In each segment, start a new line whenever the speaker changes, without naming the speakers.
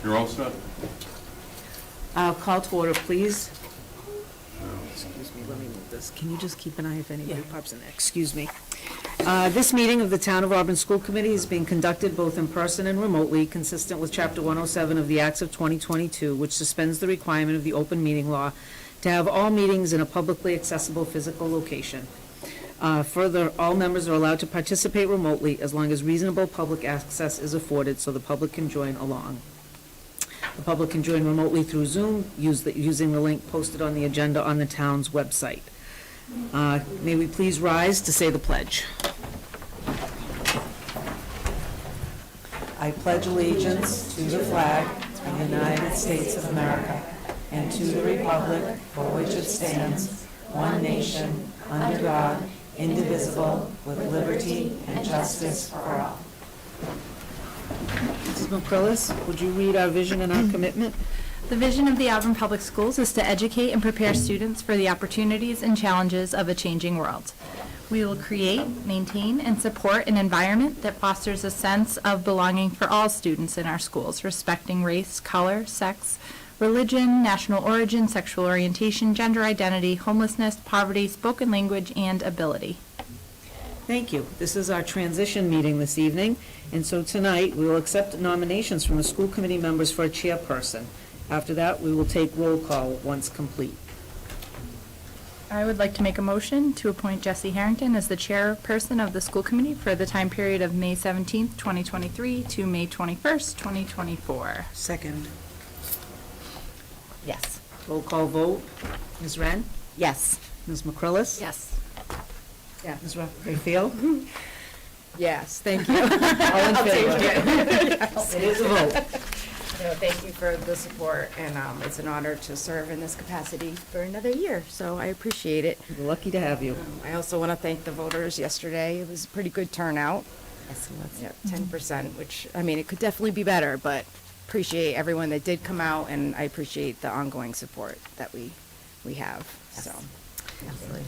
You're all set?
Call to order, please. Excuse me, let me move this. Can you just keep an eye if anybody pops in there? Excuse me. This meeting of the Town of Auburn School Committee is being conducted both in person and remotely, consistent with Chapter 107 of the Acts of 2022, which suspends the requirement of the open meeting law to have all meetings in a publicly accessible physical location. Further, all members are allowed to participate remotely as long as reasonable public access is afforded so the public can join along. The public can join remotely through Zoom using the link posted on the agenda on the town's website. May we please rise to say the pledge. I pledge allegiance to the flag of the United States of America and to the republic for which it stands, one nation, under God, indivisible, with liberty and justice for all. Mrs. McCrillis, would you read our vision and our commitment?
The vision of the Auburn Public Schools is to educate and prepare students for the opportunities and challenges of a changing world. We will create, maintain, and support an environment that fosters a sense of belonging for all students in our schools, respecting race, color, sex, religion, national origin, sexual orientation, gender identity, homelessness, poverty, spoken language, and ability.
Thank you. This is our transition meeting this evening, and so tonight we will accept nominations from the school committee members for a chairperson. After that, we will take roll call once complete.
I would like to make a motion to appoint Jessie Harrington as the chairperson of the school committee for the time period of May 17th, 2023 to May 21st, 2024.
Second.
Yes.
Roll call vote. Ms. Wren?
Yes.
Ms. McCrillis?
Yes.
Yeah. Ms. Raphael?
Yes, thank you.
All in favor? It is a vote.
Thank you for the support, and it's an honor to serve in this capacity for another year, so I appreciate it.
We're lucky to have you.
I also want to thank the voters yesterday. It was a pretty good turnout. Yeah, 10%, which, I mean, it could definitely be better, but appreciate everyone that did come out, and I appreciate the ongoing support that we have, so.
Absolutely.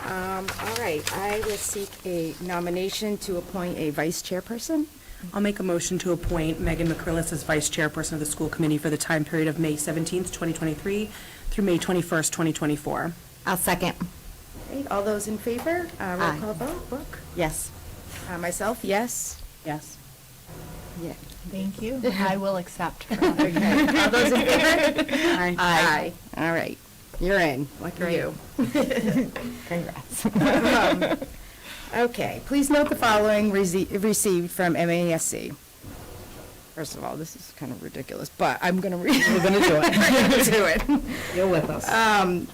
All right, I will seek a nomination to appoint a vice chairperson.
I'll make a motion to appoint Megan McCrillis as Vice Chairperson of the School Committee for the time period of May 17th, 2023 through May 21st, 2024.
I'll second.
Great, all those in favor? Roll
Aye.
call vote, Brooke?
Yes.
Myself, yes?
Yes.
Yeah.
Thank you. I will accept.
Okay, all those in favor?
Aye.
Aye. All right, you're in, lucky you.
Congrats.
Okay, please note the following received from MASC. First of all, this is kind of ridiculous, but I'm going to read.
We're going to do it.
We're going to do it.
You're with us.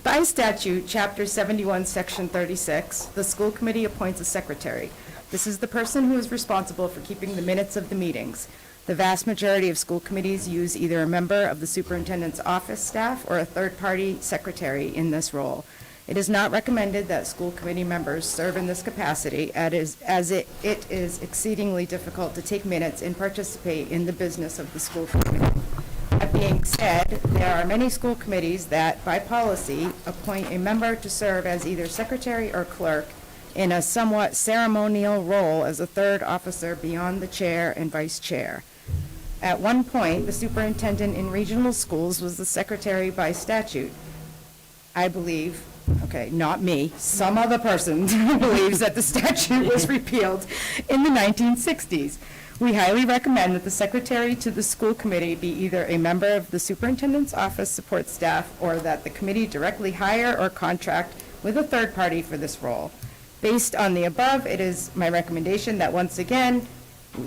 By statute, Chapter 71, Section 36, the school committee appoints a secretary. This is the person who is responsible for keeping the minutes of the meetings. The vast majority of school committees use either a member of the superintendent's office staff or a third-party secretary in this role. It is not recommended that school committee members serve in this capacity, as it is exceedingly difficult to take minutes and participate in the business of the school committee. That being said, there are many school committees that, by policy, appoint a member to serve as either secretary or clerk in a somewhat ceremonial role as a third officer beyond the chair and vice chair. At one point, the superintendent in regional schools was the secretary by statute. I believe, okay, not me, some other person believes that the statute was repealed in the 1960s. We highly recommend that the secretary to the school committee be either a member of the superintendent's office support staff or that the committee directly hire or contract with a third party for this role. Based on the above, it is my recommendation that once again,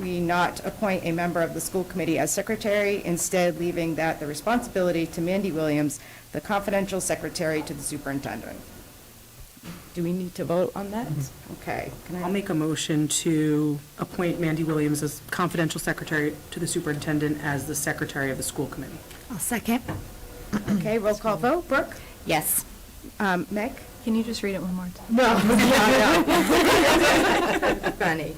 we not appoint a member of the school committee as secretary, instead leaving that the responsibility to Mandy Williams, the confidential secretary to the superintendent. Do we need to vote on that? Okay.
I'll make a motion to appoint Mandy Williams as confidential secretary to the superintendent as the secretary of the school committee.
I'll second.
Okay, roll call vote. Brooke?
Yes.
Meg?
Can you just read it one more time?
No. Funny.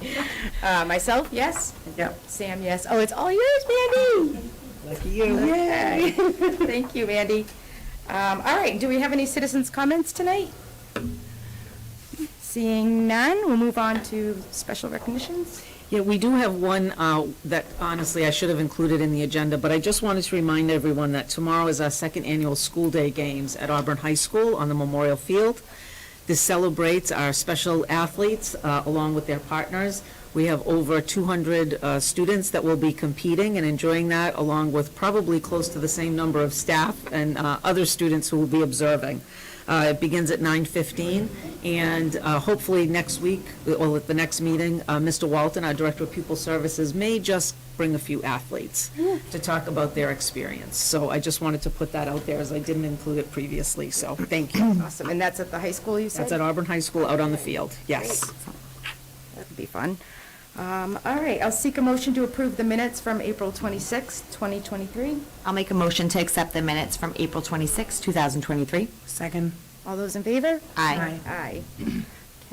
Myself, yes?
Yep.
Sam, yes. Oh, it's all yours, Mandy.
Lucky you.
Okay. Thank you, Mandy. All right, do we have any citizens' comments tonight? Seeing none, we'll move on to special recognitions.
Yeah, we do have one that honestly I should have included in the agenda, but I just wanted to remind everyone that tomorrow is our second annual School Day Games at Auburn High School on the Memorial Field. This celebrates our special athletes along with their partners. We have over 200 students that will be competing and enjoying that, along with probably close to the same number of staff and other students who will be observing. It begins at 9:15, and hopefully next week, or at the next meeting, Mr. Walton, our Director of Pupil Services, may just bring a few athletes to talk about their experience. So I just wanted to put that out there, as I didn't include it previously, so thank you.
Awesome, and that's at the high school, you said?
That's at Auburn High School, out on the field, yes.
That would be fun. All right, I'll seek a motion to approve the minutes from April 26th, 2023.
I'll make a motion to accept the minutes from April 26, 2023.
Second.
All those in favor?
Aye.
Aye.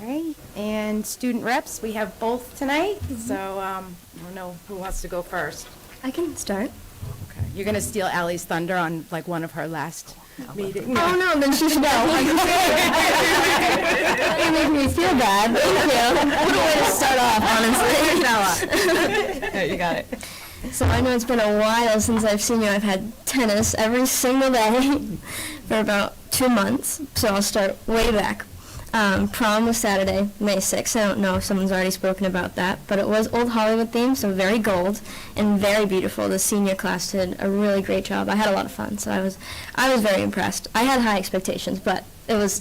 Okay, and student reps, we have both tonight, so I don't know who wants to go first.
I can start.
Okay, you're going to steal Ally's thunder on like one of her last meetings?
Oh, no, then she should go. You make me feel bad. Thank you. What a way to start off, honestly.
You got it.
So I know it's been a while since I've seen you. I've had tennis every single day for about 2 months, so I'll start way back. Prom was Saturday, May 6th. I don't know if someone's already spoken about that, but it was Old Hollywood themed, so very gold and very beautiful. The senior class did a really great job. I had a lot of fun, so I was very impressed. I had high expectations, but I was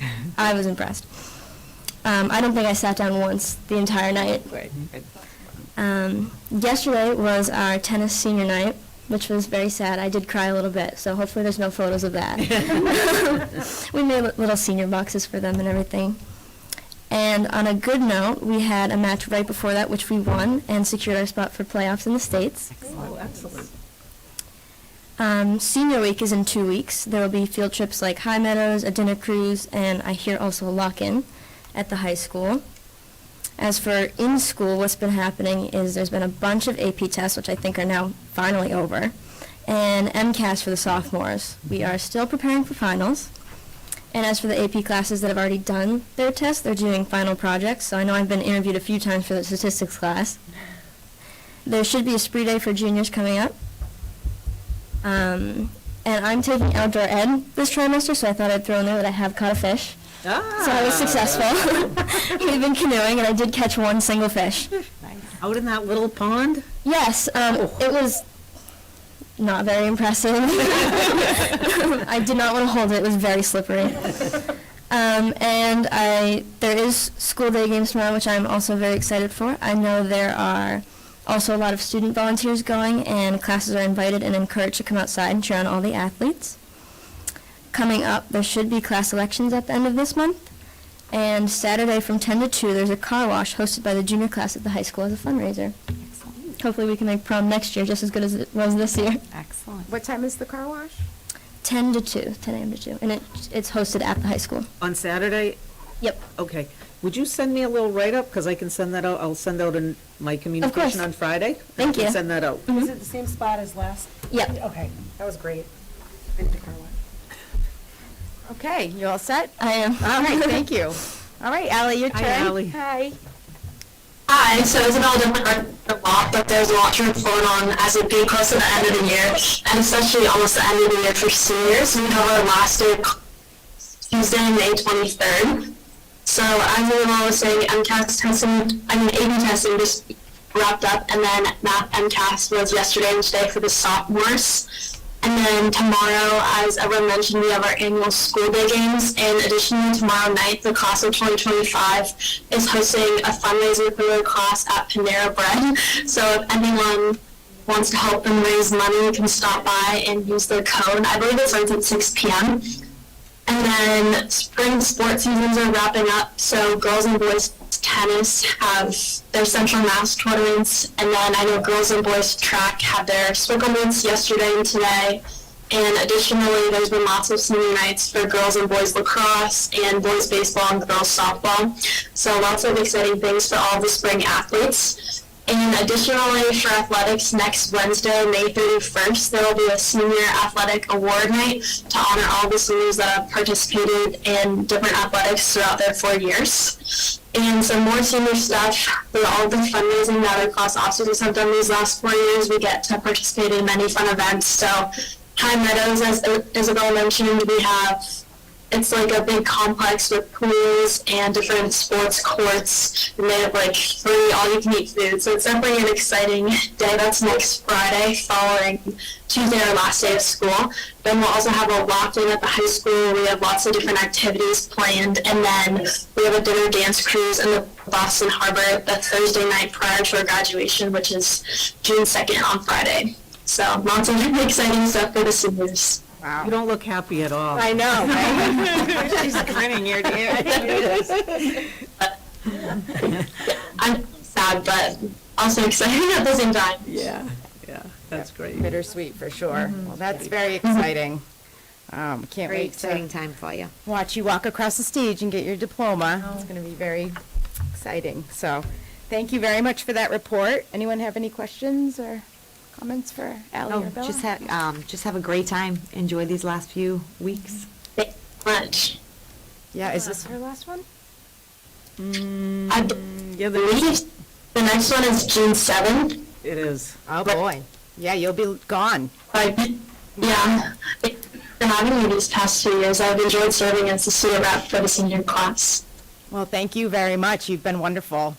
impressed. I don't think I sat down once the entire night. Yesterday was our tennis senior night, which was very sad. I did cry a little bit, so hopefully there's no photos of that. We made little senior boxes for them and everything. And on a good note, we had a match right before that, which we won, and secured our spot for playoffs in the States.
Oh, excellent.
Senior week is in 2 weeks. There will be field trips like High Meadows, a dinner cruise, and I hear also a lock-in at the high school. As for in school, what's been happening is there's been a bunch of AP tests, which I think are now finally over, and MCAS for the sophomores. We are still preparing for finals. And as for the AP classes that have already done their tests, they're doing final projects. So I know I've been interviewed a few times for the statistics class. There should be a spree day for juniors coming up. And I'm taking outdoor ed this trimester, so I thought I'd throw in there that I have caught a fish. So I was successful. We've been canoeing, and I did catch one single fish.
Out in that little pond?
Yes, it was not very impressive. I did not want to hold it. It was very slippery. And there is school day games tomorrow, which I'm also very excited for. I know there are also a lot of student volunteers going, and classes are invited and encouraged to come outside and cheer on all the athletes. Coming up, there should be class elections at the end of this month. And Saturday from 10 to 2, there's a car wash hosted by the junior class at the high school as a fundraiser.
Excellent.
Hopefully we can make prom next year just as good as it was this year.
Excellent.
What time is the car wash?
10 to 2, 10 a.m. to 2. And it's hosted at the high school.
On Saturday?
Yep.
Okay. Would you send me a little write-up, because I can send that out, I'll send out in my communication on Friday?
Thank
I can
you.
send that out.
Is it the same spot as last?
Yep.
Okay, that was great. I did the car wash.
Okay, you all set?
I am.
All right, thank you. All right, Ally, your
Hi,
turn.
Ally.
Hi.
Hi, so Isabel didn't learn a lot, but there's a lot to report on as it being close to the end of the year, and especially almost the end of the year for seniors. We have our last day Tuesday, May 23rd. So as Isabel was saying, AP testing just wrapped up, and then math MCAS was yesterday and today for the sophomores. And then tomorrow, as everyone mentioned, we have our annual school day games. And additionally, tomorrow night, the class of 2025 is hosting a fundraiser for their class at Panera Bread. So if anyone wants to help them raise money, you can stop by and use their code. I believe it starts at 6 p.m. And then spring sports seasons are wrapping up, so girls and boys tennis have their Central Mass tournaments, and then I know girls and boys track had their Swickle meets yesterday and today. And additionally, there's been lots of senior nights for girls and boys lacrosse and boys baseball and girls softball. So lots of exciting things for all the spring athletes. And additionally, for athletics, next Wednesday, May 31st, there will be a Senior Athletic Award Night to honor all the seniors that have participated in different athletics throughout their 4 years. and some more senior stuff for all the fundraising that our class officers have done these last 4 years. We get to participate in many fun events. So High Meadows, as Isabel mentioned, it's like a big complex with pools and different sports courts, and they have like free all-you-can-eat food. So it's definitely an exciting day. That's next Friday, following Tuesday, our last day of school. Then we'll also have a walk-in at the high school. We have lots of different activities planned, and then we have a dinner dance cruise in the Boston Harbor the Thursday night prior to our graduation, which is June 2nd on Friday. So lots of exciting stuff for the seniors.
You don't look happy at all.
I know, right?
She's grinning ear to ear.
I'm sad, but also excited at the same time.
Yeah, that's great.
Bittersweet, for sure. Well, that's very exciting. Can't
Very
wait
exciting
to
time for you.
watch you walk across the stage and get your diploma. It's going to be very exciting. So, thank you very much for that report. Anyone have any questions or comments for Ally
Oh,
or Bella?
just have a great time. Enjoy these last few weeks.
Thank you so much.
Yeah, is this her last one?
I
Yeah,
believe the next one is June 7th.
it is.
Oh, boy. Yeah, you'll be gone.
But yeah, thank you for having me these past 2 years. I've enjoyed serving as the student rep for the senior class.
Well, thank you very much. You've been wonderful.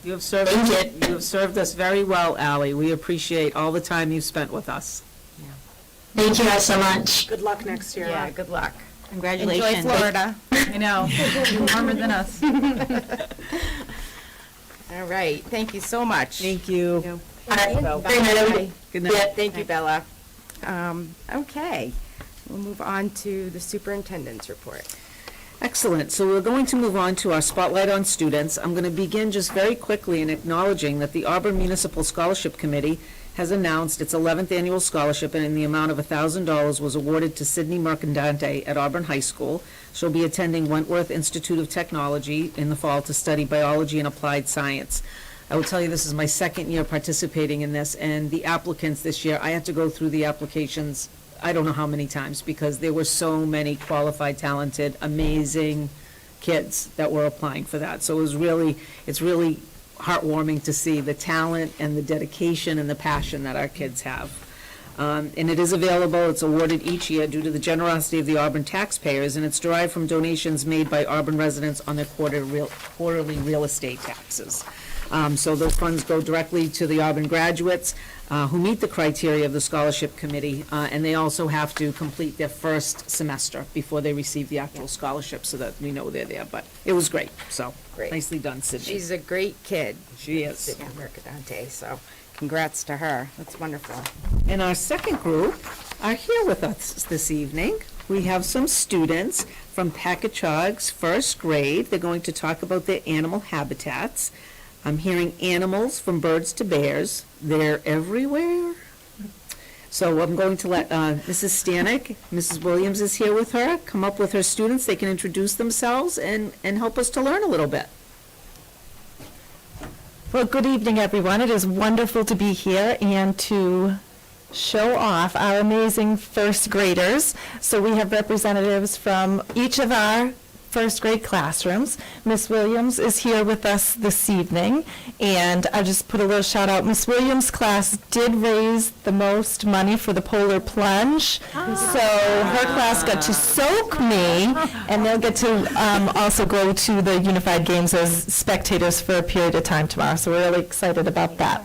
You have served,
Thank
you have served us very well, Ally. We appreciate all the time you've spent with us.
Thank you guys so much.
Good luck next year.
Yeah, good luck.
Congratulations.
Enjoy Florida.
I know, warmer than us.
All right, thank you so much.
Thank you.
All right. Good night, everybody.
Good night.
Yeah.
Thank you, Bella. Okay, we'll move on to the superintendent's report.
Excellent. So we're going to move on to our Spotlight on Students. I'm going to begin just very quickly in acknowledging that the Auburn Municipal Scholarship Committee has announced its 11th annual scholarship, and in the amount of $1,000 was awarded to Sydney Mercandante at Auburn High School. She'll be attending Wentworth Institute of Technology in the fall to study biology and applied science. I will tell you, this is my second year participating in this, and the applicants this year, I had to go through the applications I don't know how many times, because there were so many qualified, talented, amazing kids that were applying for that. So it's really heartwarming to see the talent and the dedication and the passion that our kids have. And it is available, it's awarded each year due to the generosity of the Auburn taxpayers, and it's derived from donations made by Auburn residents on their quarterly real estate taxes. So those funds go directly to the Auburn graduates who meet the criteria of the scholarship committee, and they also have to complete their first semester before they receive the actual scholarship, so that we know they're there. But it was great, so
Great.
nicely done, Sydney.
She's a great kid.
She is.
Sydney Mercadante, so congrats to her. That's wonderful.
And our second group are here with us this evening. We have some students from Packagug's first grade. They're going to talk about their animal habitats. I'm hearing animals from birds to bears. They're everywhere. So I'm going to let Mrs. Stanek, Mrs. Williams is here with her, come up with her students. They can introduce themselves and help us to learn a little bit.
Well, good evening, everyone. It is wonderful to be here and to show off our amazing first graders. So we have representatives from each of our first grade classrooms. Miss Williams is here with us this evening, and I'll just put a little shout out. Miss Williams' class did raise the most money for the Polar Plunge, so her class got to soak me, and they'll get to also go to the Unified Games as spectators for a period of time tomorrow, so we're really excited about that.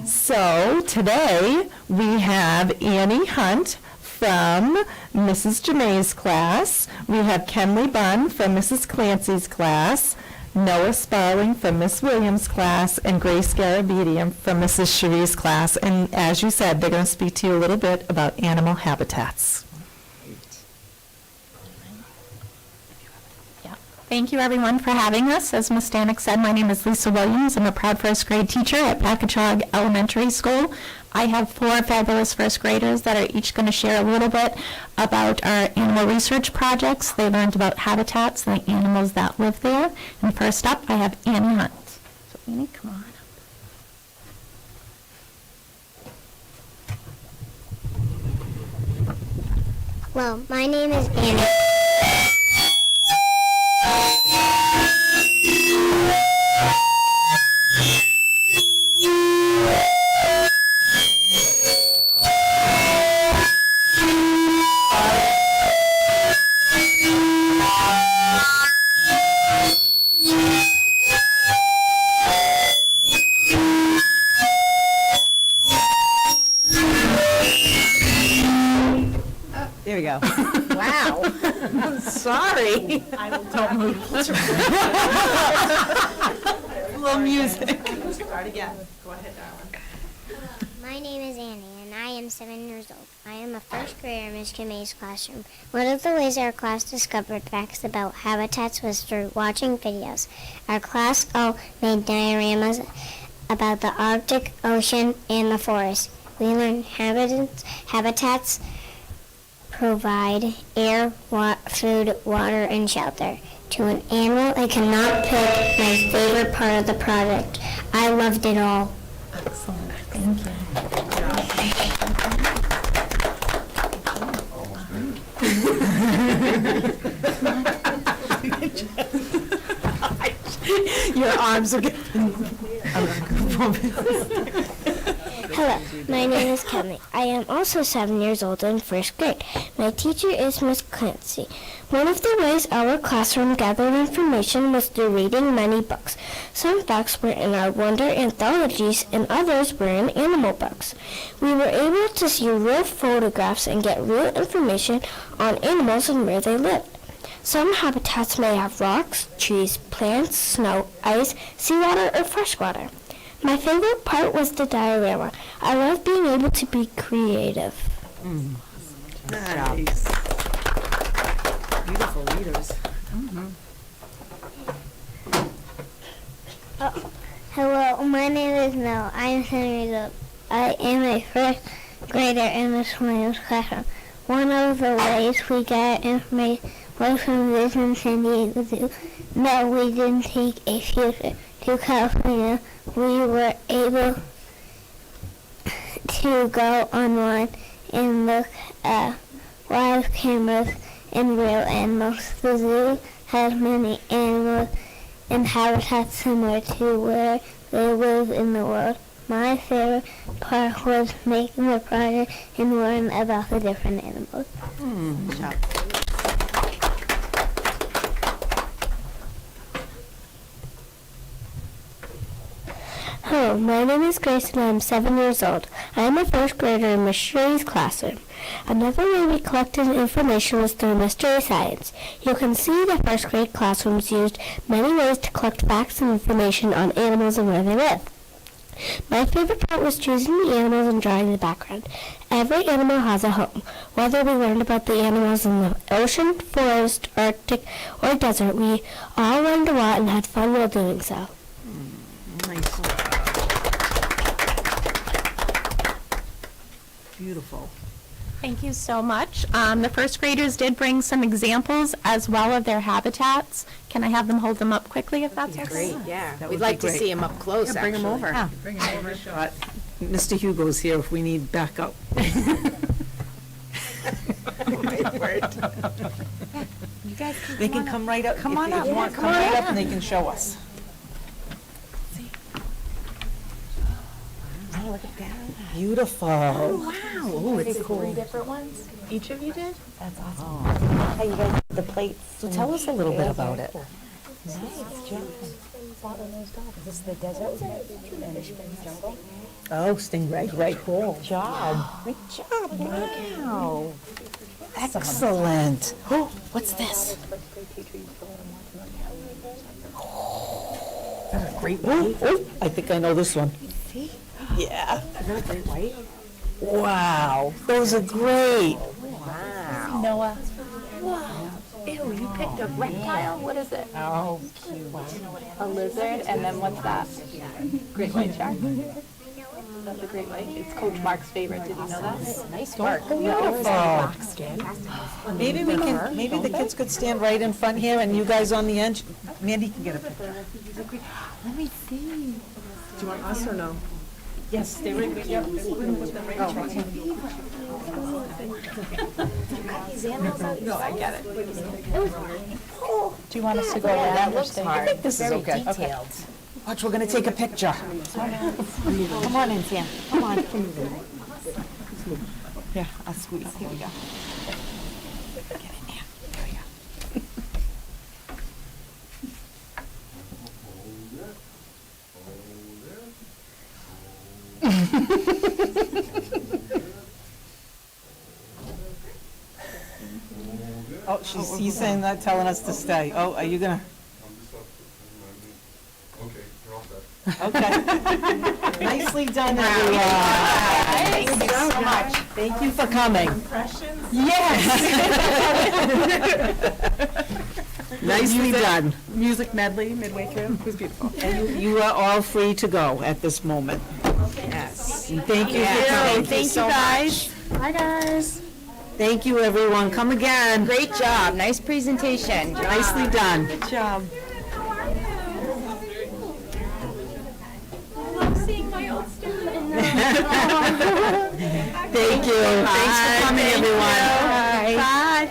So today, we have Annie Hunt from Mrs. Jemai's class. We have Kenley Bunn from Mrs. Clancy's class, Noah Sparling from Miss Williams' class, and Grace Garabedian from Mrs. Cherie's class. And as you said, they're going to speak to you a little bit about animal habitats.
Thank you, everyone, for having us. As Ms. Stanek said, my name is Lisa Williams. I'm a proud first grade teacher at Packagug Elementary School. I have 4 fabulous first graders that are each going to share a little bit about our animal research projects. They learned about habitats and the animals that live there. And first up, I have Annie Hunt. So Annie, come on.
Well, my name is Annie.
we go. Wow. Sorry.
Don't move.
Little music.
My name is Annie, and I am 7 years old. I am a first grader in Ms. Kimmy's classroom. One of the ways our class discovered facts about habitats was through watching videos. Our class all made dioramas about the Arctic Ocean and the forest. We learned habitats provide air, food, water, and shelter. To an animal, I cannot pick my favorite part of the project. I loved it all.
Excellent. Thank you.
Your arms are getting...
Hello, my name is Kevin. I am also 7 years old in first grade. My teacher is Miss Clancy. One of the ways our classroom gathered information was through reading many books. Some facts were in our wonder anthologies and others were in animal books. We were able to see real photographs and get real information on animals and where they lived. Some habitats may have rocks, trees, plants, snow, ice, seawater, or freshwater. My favorite part was the diorama. I love being able to be creative.
Nice. Beautiful readers.
Hello, my name is Mel. I am 7 years old. I am a first grader in Miss Williams' classroom. One of the ways we got information was from visiting San Diego Zoo. No, we didn't take a field trip to California. We were able to go online and look at live cameras and real animals. The zoo has many animals and habitats similar to where they live in the world. My favorite part was making the project and learning about the different animals. Hello, my name is Grace and I am 7 years old. I am a first grader in Miss Sherry's classroom. Another way we collected information was through Mystery Science. You can see the first grade classrooms used many ways to collect facts and information on animals and where they live. My favorite part was choosing the animals and drawing the background. Every animal has a home. Whether we learned about the animals in the ocean, forest, Arctic, or desert, we all learned a lot and had fun while doing so.
Nice. Beautiful.
Thank you so much. The first graders did bring some examples as well of their habitats. Can I have them hold them up quickly if that's okay?
Yeah.
We'd like to see him up close,
Bring them over.
Bring them over.
Mr. Hugo's here if we need backup. They can come right up. Come on up. Come right up and they can show us. Oh, look at that. Beautiful. Oh, wow. Oh, it's cool.
3 different ones? Each of you did?
That's awesome. How you guys, the plates.
So tell us a little bit about it.
Nice job. Is this the desert jungle?
Oh, stingray, right, cool.
Job.
Great job, wow. Excellent. Oh, what's this? Great white. Oh, I think I know this one. Yeah.
Is that a great white?
Wow, those are great.
Noah. Wow. Ew, you picked a reptile? What is it?
Oh,
A lizard, and then what's that? Great white shark. That's a great white. It's Coach Mark's favorite. Did you know that? Nice work.
beautiful. Maybe we can, maybe the kids could stand right in front here and you guys on the edge. Mandy can get a picture.
Let me see.
Do you want us or no?
Yes, stay right with you.
No, I get it. Do you want us to go around or stay?
I think this is okay. Detailed. Watch, we're gonna take a picture. Come on in, Sam. Come on. Yeah, I'll squeeze. Here we go. Get in there. There we go.
Oh, he's saying that, telling us to stay. Oh, are you gonna?
Okay, you're all set.
Okay. Nicely done, everyone.
Thank you so much.
Thank you for coming. Yes. Nicely done.
Music medley midway through. It was beautiful.
And you are all free to go at this moment.
Yes.
And thank you for coming.
Thank you, guys. Bye, guys.
Thank you, everyone. Come again.
Great job. Nice presentation.
Nicely done. Good job. Thank you. Thanks for coming, everyone.
Bye.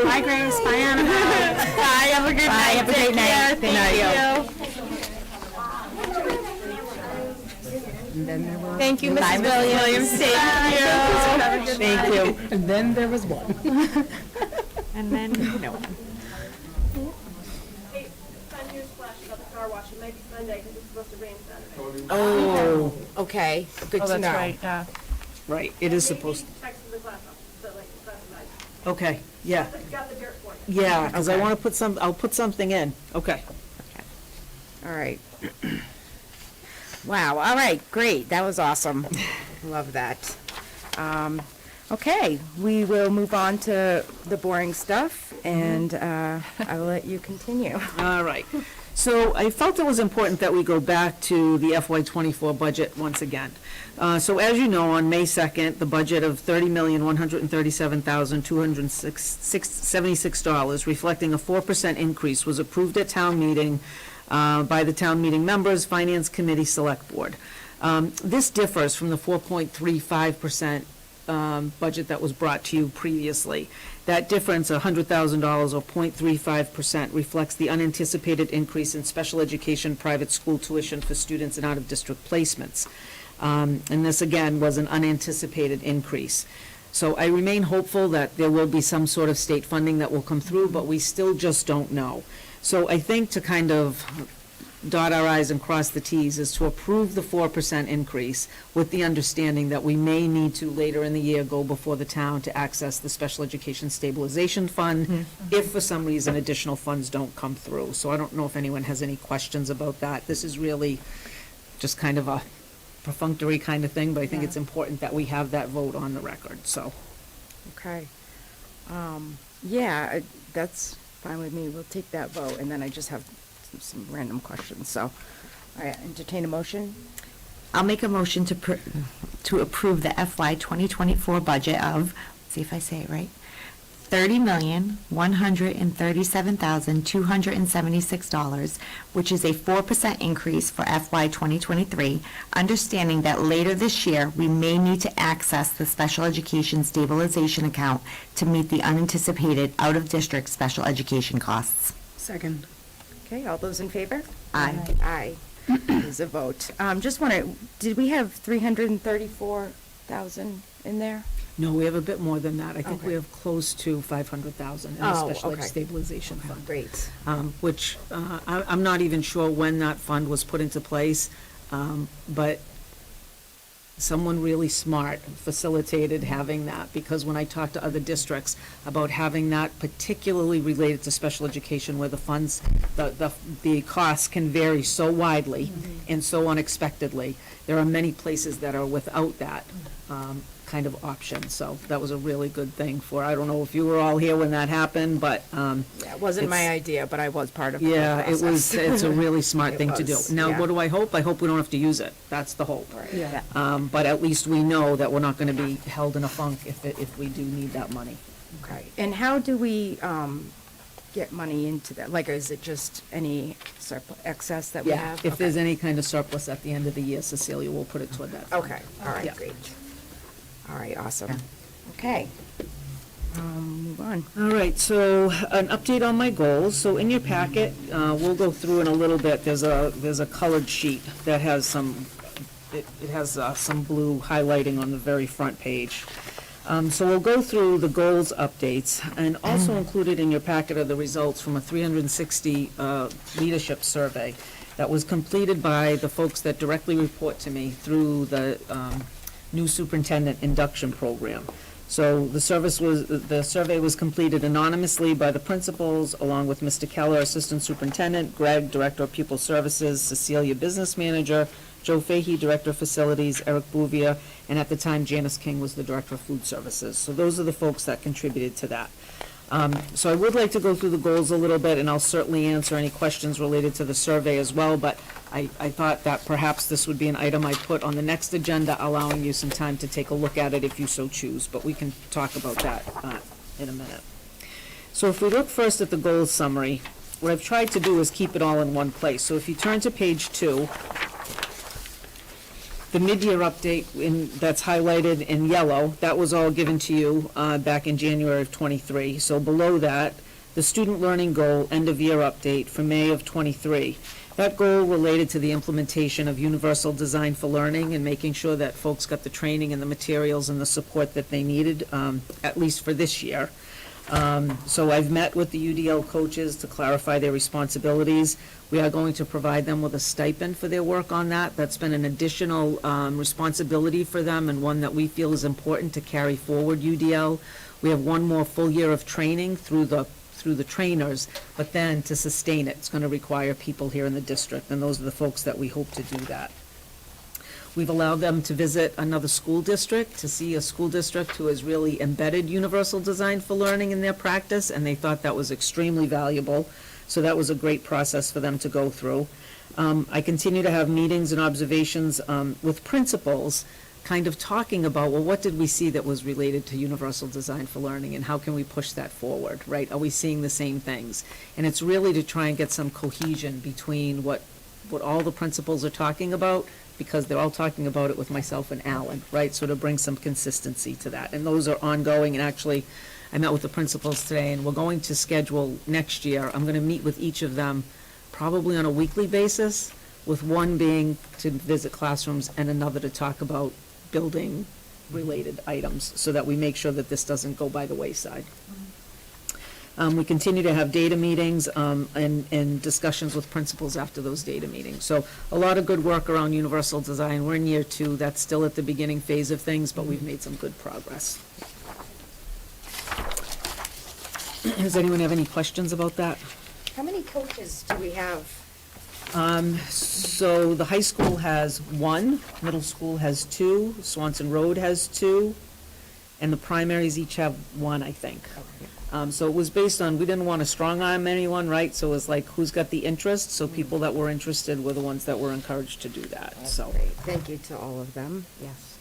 Bye, Grace. Bye, Anna.
Bye. Have a good night. Have a great night. Thank you.
Thank you, Mrs. Williams.
Thank you.
And then there was one.
And then, no.
Hey, Sun News flash about the car wash. It might be Sunday because it's supposed to rain Saturday.
Oh,
Okay, good to know.
yeah.
right. It is supposed,
Texted the class office, but like the class advisor.
okay, yeah.
Got the dirt for you.
Yeah, because I want to put I'll put something in. Okay.
All right. Wow, all right, great, that was awesome. Love that. Okay, we will move on to the boring stuff, and I will let you continue.
All right. So I felt it was important that we go back to the FY '24 budget once again. So as you know, on May 2nd, the budget of $30,137,276, reflecting a 4% increase, was approved at town meeting by the town meeting members, Finance Committee, Select Board. This differs from the 4.35% budget that was brought to you previously. That difference, $100,000 or 0.35%, reflects the unanticipated increase in special education private school tuition for students in out-of-district placements. And this, again, was an unanticipated increase. So I remain hopeful that there will be some sort of state funding that will come through, but we still just don't know. So I think to kind of dot our i's and cross the t's is to approve the 4% increase with the understanding that we may need to later in the year go before the town to access the Special Education Stabilization Fund if for some reason additional funds don't come through. So I don't know if anyone has any questions about that. This is really just kind of a perfunctory kind of thing, but I think it's important that we have that vote on the record, so.
Okay. Yeah, that's fine with me, we'll take that vote, and then I just have some random questions, so, all right, entertain a motion?
I'll make a motion to approve the FY 2024 budget of, see if I say it right, $30,137,276, which is a 4% increase for FY 2023, understanding that later this year, we may need to access the Special Education Stabilization Account to meet the unanticipated out-of-district special education costs.
Second.
Okay, all those in favor?
Aye.
Aye. There's a vote. Just wondering, did we have 334,000 in there?
No, we have a bit more than that. I think we
Okay.
have close to 500,000 in the
Oh,
Special Ed
okay.
Stabilization Fund.
Great.
Which, I'm not even sure when that fund was put into place, but someone really smart facilitated having that, because when I talked to other districts about having that particularly related to special education, where the funds, the costs can vary so widely and so unexpectedly, there are many places that are without that kind of option. So that was a really good thing for, I don't know if you were all here when that happened, but
Yeah, it wasn't my
it's-
idea, but I was part of the whole
yeah, it was,
process.
it's a really smart
It
thing to do.
was,
Now,
yeah.
what do I hope? I hope we don't have to use it. That's the hope.
Yeah.
But at least we know that we're not gonna be held in a funk if we do need that money.
Okay, and how do we get money into that? Like, is it just any excess that we
Yeah,
have?
if there's
Okay.
any kind of surplus at the end of the year, Cecilia will put it toward that fund.
Okay, all right,
Yeah.
great. All right, awesome. Okay. Move on.
All right, so an update on my goals. So in your packet, we'll go through in a little bit. There's a colored sheet that has some, it has some blue highlighting on the very front page. So we'll go through the goals updates, and also included in your packet are the results from a 360 leadership survey that was completed by the folks that directly report to me through the new superintendent induction program.
So the survey was completed anonymously by the principals, along with Mr. Keller, Assistant Superintendent, Greg, Director of Pupil Services, Cecilia, Business Manager, Joe Fahey, Director of Facilities, Eric Bouvier, and at the time Janice King was the Director of Food Services. So those are the folks that contributed to that. So I would like to go through the goals a little bit, and I'll certainly answer any questions related to the survey as well, but I thought that perhaps this would be an item I put on the next agenda, allowing you some time to take a look at it if you so choose, but we can talk about that in a minute. So if we look first at the goals summary, what I've tried to do is keep it all in one place. So if you turn to page 2, the mid-year update that's highlighted in yellow, that was all given to you back in January of '23. So below that, the student learning goal end-of-year update for May of '23. That goal related to the implementation of universal design for learning and making sure that folks got the training and the materials and the support that they needed, at least for this year. So I've met with the UDL coaches to clarify their responsibilities. We are going to provide them with a stipend for their work on that. That's been an additional responsibility for them, and one that we feel is important to carry forward UDL. We have one more full year of training through the trainers, but then to sustain it, it's going to require people here in the district, and those are the folks that we hope to do that. We've allowed them to visit another school district, to see a school district who has really embedded universal design for learning in their practice, and they thought that was extremely valuable. So that was a great process for them to go through. I continue to have meetings and observations with principals, kind of talking about, well, what did we see that was related to universal design for learning, and how can we push that forward, right? Are we seeing the same things? And it's really to try and get some cohesion between what all the principals are talking about, because they're all talking about it with myself and Alan, right? So to bring some consistency to that. And those are ongoing, and actually, I met with the principals today, and we're going to schedule next year. I'm going to meet with each of them probably on a weekly basis, with one being to visit classrooms and another to talk about building-related items, so that we make sure that this doesn't go by the wayside. We continue to have data meetings and discussions with principals after those data meetings. So a lot of good work around universal design. We're in year 2. That's still at the beginning phase of things, but we've made some good progress. Does anyone have any questions about that?
How many coaches do we have?
So the high school has 1, middle school has 2, Swanson Road has 2, and the primaries each have 1, I think. So it was based on, we didn't want to strong arm anyone, right? So it was like, who's got the interest? So people that were interested were the ones that were encouraged to do that, so.
Great. Thank you to all of them, yes.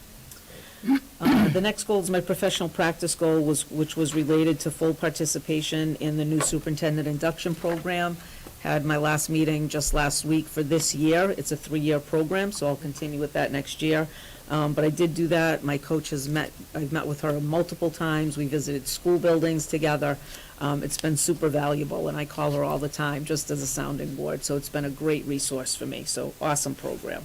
The next goal is my professional practice goal, which was related to full participation in the new superintendent induction program. Had my last meeting just last week for this year. It's a 3-year program, so I'll continue with that next year. But I did do that. My coach has I've met with her multiple times. We visited school buildings together. It's been super valuable, and I call her all the time just as a sounding board. So it's been a great resource for me. So awesome program.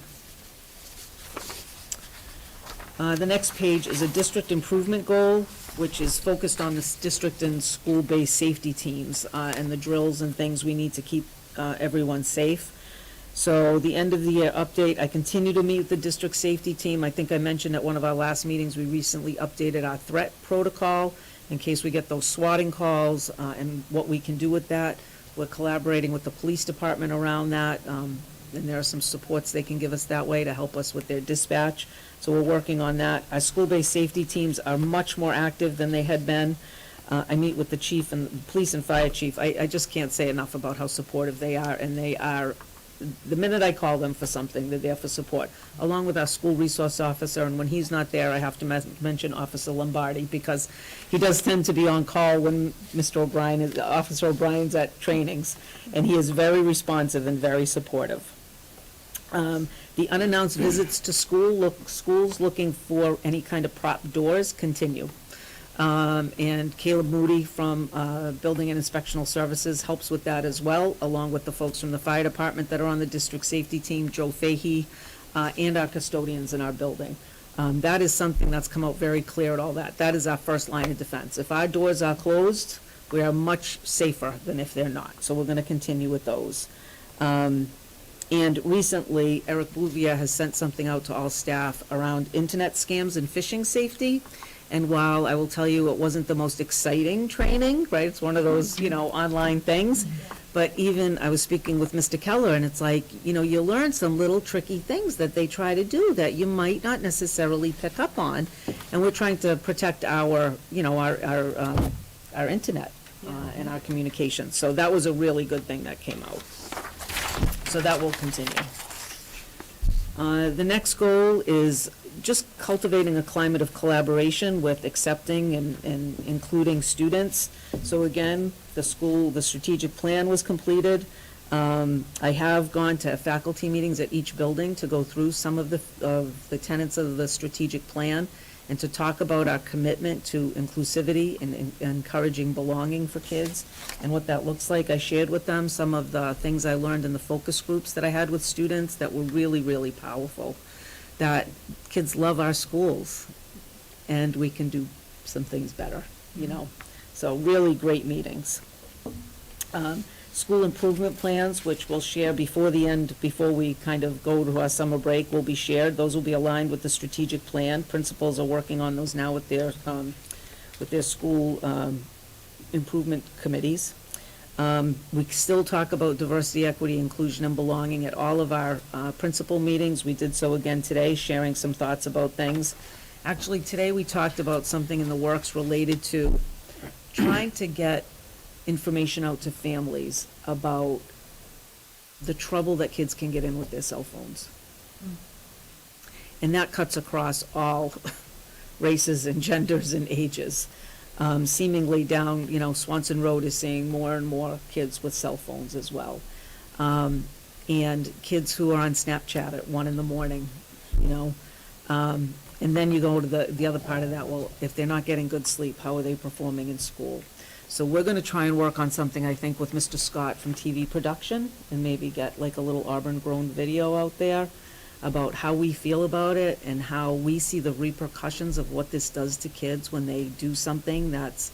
The next page is a district improvement goal, which is focused on this district and school-based safety teams and the drills and things we need to keep everyone safe. So the end of the year update, I continue to meet with the district safety team. I think I mentioned at one of our last meetings, we recently updated our threat protocol in case we get those swatting calls and what we can do with that. We're collaborating with the police department around that, and there are some supports they can give us that way to help us with their dispatch. So we're working on that. Our school-based safety teams are much more active than they had been. I meet with the chief and the police and fire chief. I just can't say enough about how supportive they are, and they are, the minute I call them for something, they're there for support, along with our school resource officer. And when he's not there, I have to mention Officer Lombardi, because he does tend to be on call when Officer O'Brien's at trainings, and he is very responsive and very supportive. The unannounced visits to schools looking for any kind of prop doors continue. And Caleb Moody from Building and Inspectional Services helps with that as well, along with the folks from the fire department that are on the district safety team, Joe Fahey, and our custodians in our building. That is something that's come out very clear at all that. That is our first line of defense. If our doors are closed, we are much safer than if they're not. So we're going to continue with those. And recently, Eric Bouvier has sent something out to all staff around internet scams and phishing safety. And while I will tell you, it wasn't the most exciting training, right? It's one of those, online things. But even, I was speaking with Mr. Keller, and it's like, you learn some little tricky things that they try to do that you might not necessarily pick up on. And we're trying to protect our internet and our communication. So that was a really good thing that came out. So that will continue. The next goal is just cultivating a climate of collaboration with accepting and including students. So again, the strategic plan was completed. I have gone to faculty meetings at each building to go through some of the tenets of the strategic plan and to talk about our commitment to inclusivity and encouraging belonging for kids and what that looks like. I shared with them some of the things I learned in the focus groups that I had with students that were really, really powerful. That kids love our schools and we can do some things better, So really great meetings. School improvement plans, which we'll share before we kind of go to our summer break, will be shared. Those will be aligned with the strategic plan. Principals are working on those now with their school improvement committees. We still talk about diversity, equity, inclusion, and belonging at all of our principal meetings. We did so again today, sharing some thoughts about things. Actually, today we talked about something in the works related to trying to get information out to families about the trouble that kids can get in with their cell phones. And that cuts across all races and genders and ages. Seemingly down, Swanson Road is seeing more and more kids with cell phones as well. And kids who are on Snapchat at 1 a.m, and then you go to the other part of that, well, if they're not getting good sleep, how are they performing in school? So we're going to try and work on something, I think, with Mr. Scott from TV production and maybe get like a little Auburn-grown video out there about how we feel about it and how we see the repercussions of what this does to kids when they do something that's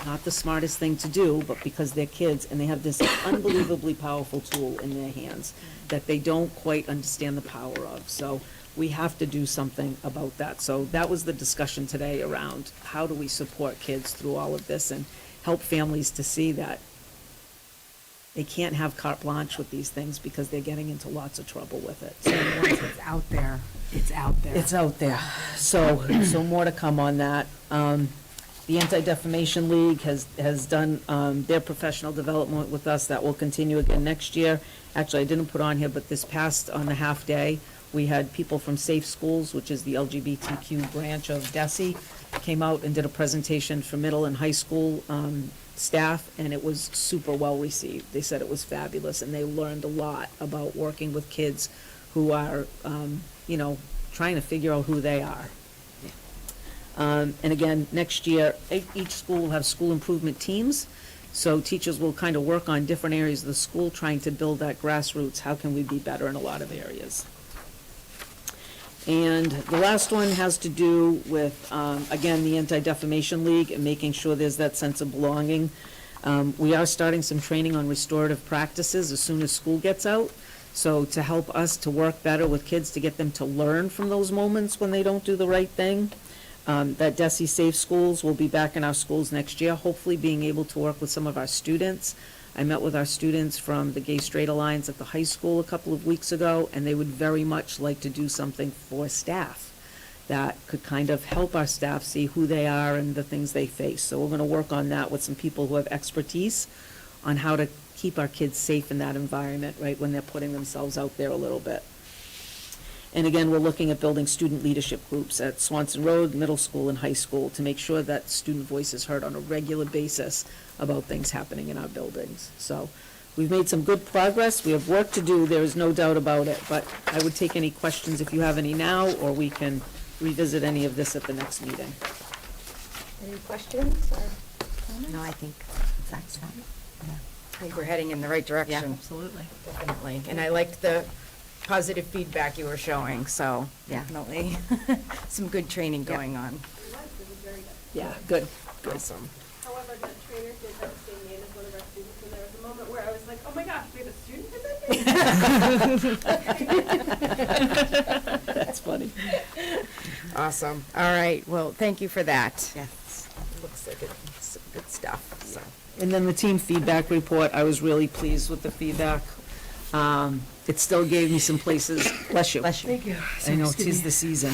not the smartest thing to do, but because they're kids and they have this unbelievably powerful tool in their hands that they don't quite understand the power of. So we have to do something about that. So that was the discussion today around how do we support kids through all of this and help families to see that they can't have carte blanche with these things because they're getting into lots of trouble with it. So
Once it's out there, it's out there.
it's out there. So more to come on that. The Anti-Defamation League has done their professional development with us. That will continue again next year. Actually, I didn't put on here, but this past on the half day, we had people from Safe Schools, which is the LGBTQ branch of DESE, came out and did a presentation for middle and high school staff, and it was super well received. They said it was fabulous, and they learned a lot about working with kids who are, trying to figure out who they are. And again, next year, each school will have school improvement teams. So teachers will kind of work on different areas of the school, trying to build that grassroots. How can we be better in a lot of areas? And the last one has to do with, again, the Anti-Defamation League and making sure there's that sense of belonging. We are starting some training on restorative practices as soon as school gets out. So to help us to work better with kids, to get them to learn from those moments when they don't do the right thing. That DESE Safe Schools will be back in our schools next year, hopefully being able to work with some of our students. I met with our students from the Gay Straight Alliance at the high school a couple of weeks ago, and they would very much like to do something for staff that could kind of help our staff see who they are and the things they face. So we're going to work on that with some people who have expertise on how to keep our kids safe in that environment, right, when they're putting themselves out there a little bit. And again, we're looking at building student leadership groups at Swanson Road, middle school, and high school to make sure that student voice is heard on a regular basis about things happening in our buildings. So we've made some good progress. We have work to do, there is no doubt about it, but I would take any questions if you have any now, or we can revisit any of this at the next meeting.
Any questions?
No, I think that's that.
I think we're heading in the right direction.
Absolutely.
Definitely. And I liked the positive feedback you were showing, so
Yeah.
definitely some good training going on.
It was very good.
Yeah, good.
Awesome.
However, the trainer did have the same name as one of our students, and there was a moment where I was like, oh my gosh, we have a student presenting?
That's funny.
Awesome. All right, well, thank you for that.
Yes.
Looks like it's good stuff, so.
And then the team feedback report, I was really pleased with the feedback. It still gave me some places, bless you.
Bless you.
Thank you.
I know, 'tis the season.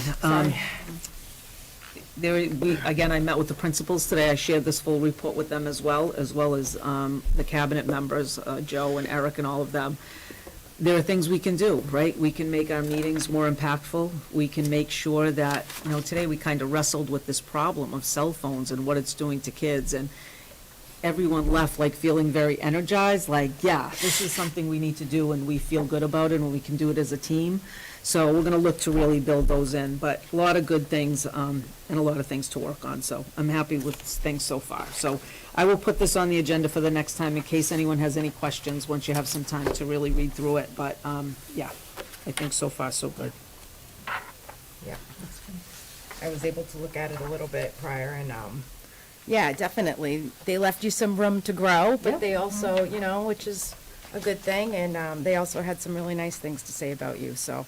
Again, I met with the principals today, I shared this full report with them as well as the cabinet members, Joe and Eric and all of them. There are things we can do, right? We can make our meetings more impactful, we can make sure that, today we kind of wrestled with this problem of cell phones and what it's doing to kids, and everyone left like feeling very energized, like, yeah, this is something we need to do and we feel good about it and we can do it as a team. So we're gonna look to really build those in, but a lot of good things, and a lot of things to work on, so I'm happy with things so far. So I will put this on the agenda for the next time in case anyone has any questions, once you have some time to really read through it, but, yeah, I think so far, so good.
Yeah. I was able to look at it a little bit prior and, yeah, definitely. They left you some room to grow, but they also, which is a good thing, and, they also had some really nice things to say about you, so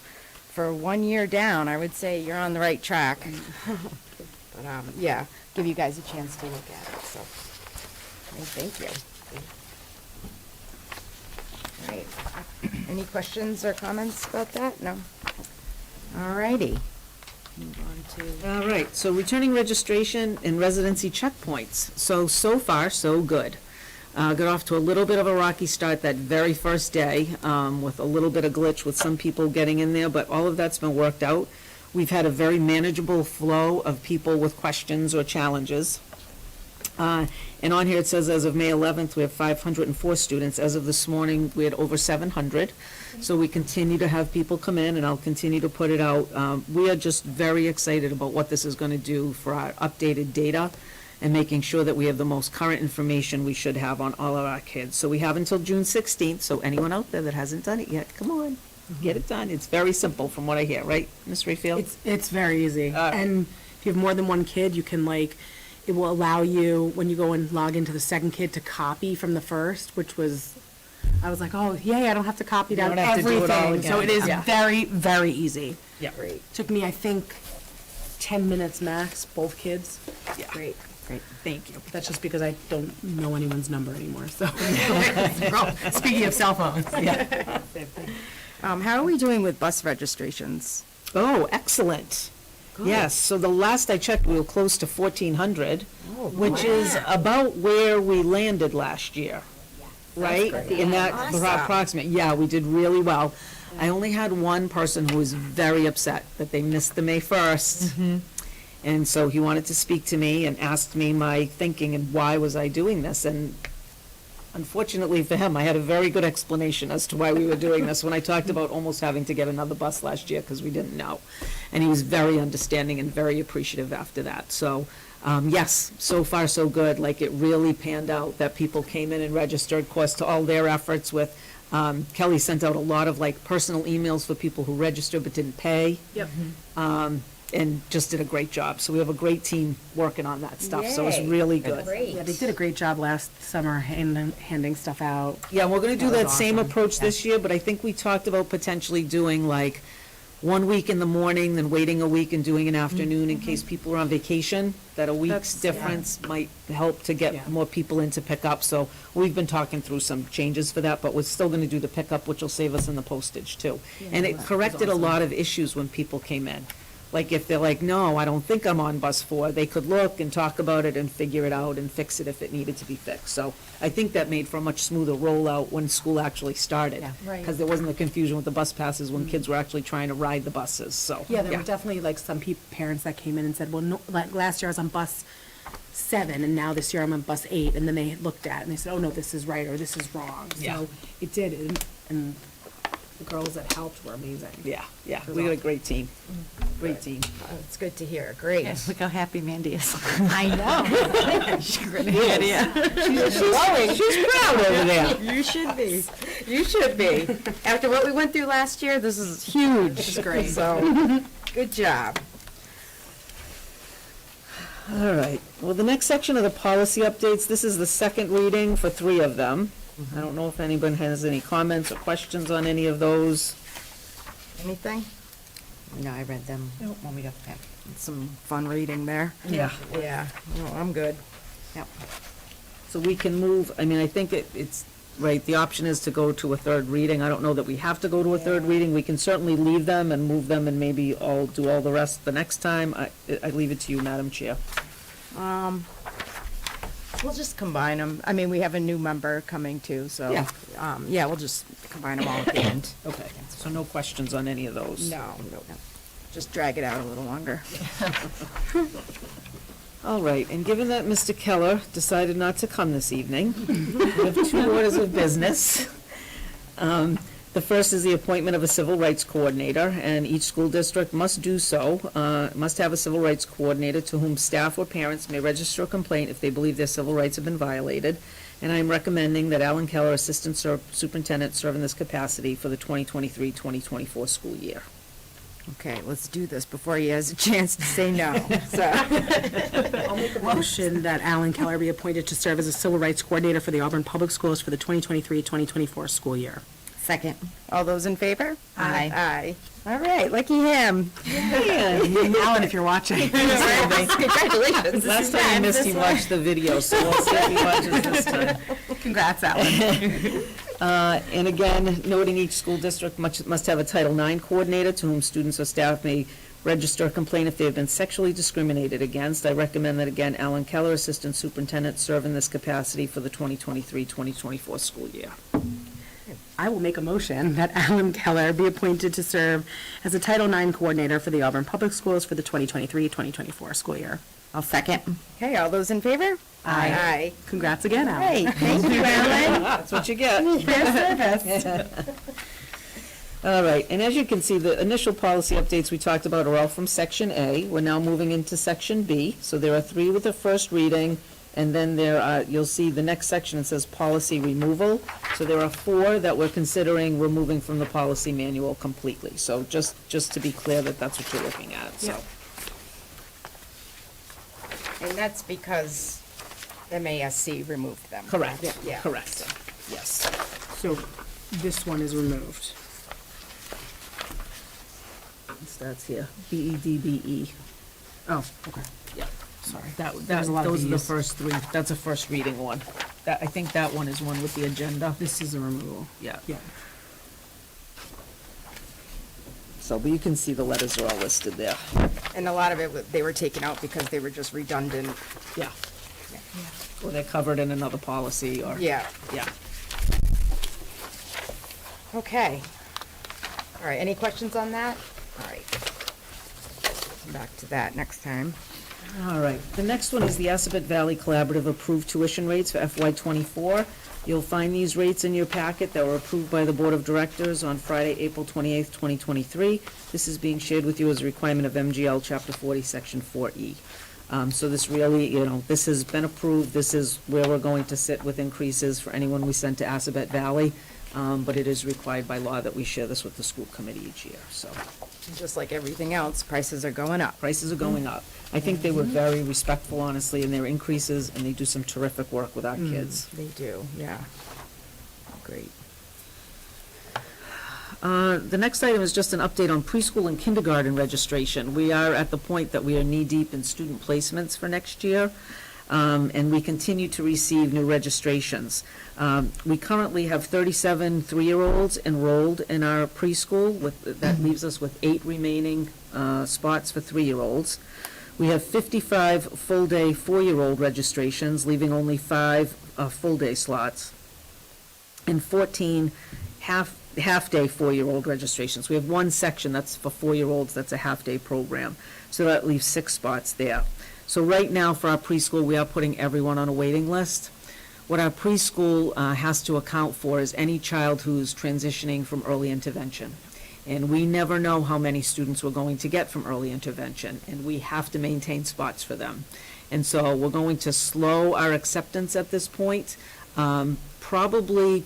for 1 year down, I would say you're on the right track. But, yeah, give you guys a chance to look at it, so, thank you. All right. Any questions or comments about that? No? All righty. Move on to.
All right, so returning registration and residency checkpoints. So far, so good. Got off to a little bit of a rocky start that very first day, with a little bit of glitch with some people getting in there, but all of that's been worked out. We've had a very manageable flow of people with questions or challenges. And on here it says as of May 11th, we have 504 students. As of this morning, we had over 700. So we continue to have people come in, and I'll continue to put it out. We are just very excited about what this is going to do for our updated data and making sure that we have the most current information we should have on all of our kids. So we have until June 16th, so anyone out there that hasn't done it yet, come on, get it done. It's very simple from what I hear, right, Ms. Rayfield?
It's very easy. And if you have more than one kid, you can it will allow you, when you go and log into the second kid, to copy from the first, which was, I was like, oh, yay, I don't have to copy down
don't have to do it all
everything. So
again.
it is
Yeah.
very, very easy.
Yeah.
Great,
Took me, I think, 10 minutes max, both kids.
Yeah.
great.
Great, thank you.
That's just because I don't know anyone's number anymore, so. Speaking of cell phones.
How are we doing with bus registrations?
Oh, excellent. Yes, so the last I checked, we were close to 1,400, which is about where we landed last year, right? In that
Awesome.
approximate, yeah, we did really well. I only had one person who was very upset that they missed the May 1st. And so he wanted to speak to me and asked me my thinking and why was I doing this? And unfortunately for him, I had a very good explanation as to why we were doing this when I talked about almost having to get another bus last year because we didn't know. And he was very understanding and very appreciative after that. So, yes, so far so good. Like, it really panned out that people came in and registered, of course, to all their efforts with, Kelly sent out a lot of personal emails for people who registered but didn't pay.
Yep.
And just did a great job. So we have a great team working on that stuff, so it's
Yay.
really good.
Great.
Yeah, they did a great job last summer handing stuff out.
Yeah, we're gonna do
That
that
was
same
awesome.
approach this year, but I think we talked about potentially doing 1 week in the morning, then waiting a week and doing an afternoon in case people are on vacation, that a week's
That's-
difference might help to
Yeah.
get more people in to pick up. So we've been talking through some changes for that, but we're still gonna do the pickup, which will save us in the postage too. And it corrected a lot of issues when people came in. Like, if they're like, no, I don't think I'm on bus 4, they could look and talk about it and figure it out and fix it if it needed to be fixed. So I think that made for a much smoother rollout when school actually started.
Yeah.
Right.
Because there wasn't the confusion with the bus passes when kids were actually trying to ride the buses, so.
Yeah, there were definitely some parents that came in and said, well, no, last year I was on bus 7 and now this year I'm on bus 8, and then they looked at it and they said, oh, no, this is right or this is wrong.
Yeah.
So it did, and the girls that helped were amazing.
Yeah, we got a great team, great team.
Oh, it's good to hear, great.
Look how happy Mandy is.
I know.
She's proud over there.
You should be. You should be. After what we went through last year, this is huge. It's great. So, good job.
All right, well, the next section of the policy updates, this is the second reading for 3 of them. I don't know if anyone has any comments or questions on any of those.
Anything?
No, I read them when we got the packet.
Some fun reading there.
Yeah.
Yeah, no, I'm good.
So we can move, I mean, I think it's, right, the option is to go to a third reading. I don't know that we have to go to a third reading. We can certainly leave them and move them and maybe do all the rest the next time. I leave it to you, Madam Chair.
We'll just combine them. I mean, we have a new member coming too, so.
Yeah.
Yeah, we'll just combine them all at the end.
Okay, so no questions on any of those?
No. Just drag it out a little longer.
All right, and given that Mr. Keller decided not to come this evening, we have 2 orders of business. The first is the appointment of a civil rights coordinator, and each school district must do so, must have a civil rights coordinator to whom staff or parents may register a complaint if they believe their civil rights have been violated. And I am recommending that Alan Keller, Assistant Superintendent, serve in this capacity for the 2023-2024 school year.
Okay, let's do this before he has a chance to say no. So,
I'll make a motion that Alan Keller be appointed to serve as a civil rights coordinator for the Auburn Public Schools for the 2023-2024 school year.
Second.
all those in favor?
Aye.
Aye. All right, lucky him.
Alan, if you're watching.
Congratulations.
Last time I missed, he watched the video, so we'll see if he watches this time.
Congrats, Alan.
And again, noting each school district must have a Title IX coordinator to whom students or staff may register a complaint if they have been sexually discriminated against. I recommend that, again, Alan Keller, Assistant Superintendent, serve in this capacity for the 2023-2024 school year.
I will make a motion that Alan Keller be appointed to serve as a Title IX coordinator for the Auburn Public Schools for the 2023-2024 school year.
I'll second.
Okay, all those in favor? Aye.
Congrats again, Alan.
Hey, thank you, Alan.
That's what you get.
Fair service.
All right, and as you can see, the initial policy updates we talked about are all from Section A. We're now moving into Section B. So there are 3 with the first reading, and then there are, you'll see the next section, it says policy removal. So there are 4 that we're considering removing from the policy manual completely. So just to be clear that that's what you're looking at, so.
And that's because MASC removed them.
Correct,
Yeah.
correct, yes.
So this one is removed.
It starts here, BEDBE.
Oh, okay.
Yeah.
Sorry.
That,
There's a lot of
those are the
Bs.
first 3. That's a first reading one. That, I think that one is one with the agenda.
This is a removal.
Yeah.
Yeah.
So, but you can see the letters are all listed there.
And a lot of it, they were taken out because they were just redundant.
Yeah. Or they're covered in another policy or.
Yeah.
Yeah.
Okay. All right, any questions on that? All right. Come back to that next time.
All right. The next one is the Assabet Valley Collaborative approved tuition rates for FY '24. You'll find these rates in your packet that were approved by the Board of Directors on Friday, April 28th, 2023. This is being shared with you as a requirement of MGL Chapter 40, Section 4E. So this really, this has been approved. This is where we're going to sit with increases for anyone we send to Assabet Valley. But it is required by law that we share this with the school committee each year, so.
Just like everything else, prices are going up.
Prices are going up. I think they were very respectful, honestly, in their increases, and they do some terrific work with our kids.
They do, yeah. Great.
The next item is just an update on preschool and kindergarten registration. We are at the point that we are knee-deep in student placements for next year, and we continue to receive new registrations. We currently have 37 3-year-olds enrolled in our preschool, that leaves us with 8 remaining spots for 3-year-olds. We have 55 full-day 4-year-old registrations, leaving only 5 full-day slots, and 14 half-day 4-year-old registrations. We have 1 section that's for 4-year-olds, that's a half-day program, so that leaves 6 spots there. So right now, for our preschool, we are putting everyone on a waiting list. What our preschool has to account for is any child who's transitioning from early intervention. And we never know how many students we're going to get from early intervention, and we have to maintain spots for them. And so we're going to slow our acceptance at this point, probably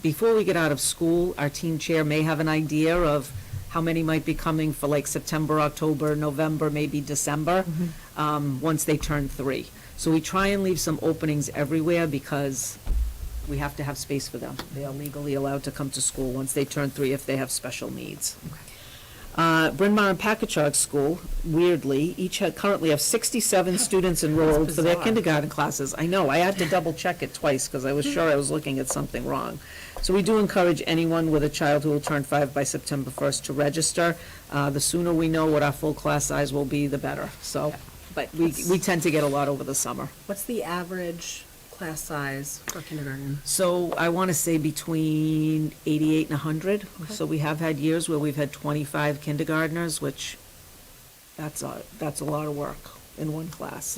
before we get out of school, our team chair may have an idea of how many might be coming for like September, October, November, maybe December, once they turn 3. So we try and leave some openings everywhere because we have to have space for them. They are legally allowed to come to school once they turn 3 if they have special needs. Bryn Mawr and Packagug School, weirdly, currently have 67 students enrolled for their kindergarten classes. I know, I had to double check it twice because I was sure I was looking at something wrong. So we do encourage anyone with a child who will turn 5 by September 1st to register. The sooner we know what our full class size will be, the better. So, but we tend to get a lot over the summer.
What's the average class size for kindergarten?
So I want to say between 88 and 100. So we have had years where we've had 25 kindergartners, which that's a lot of work in one class.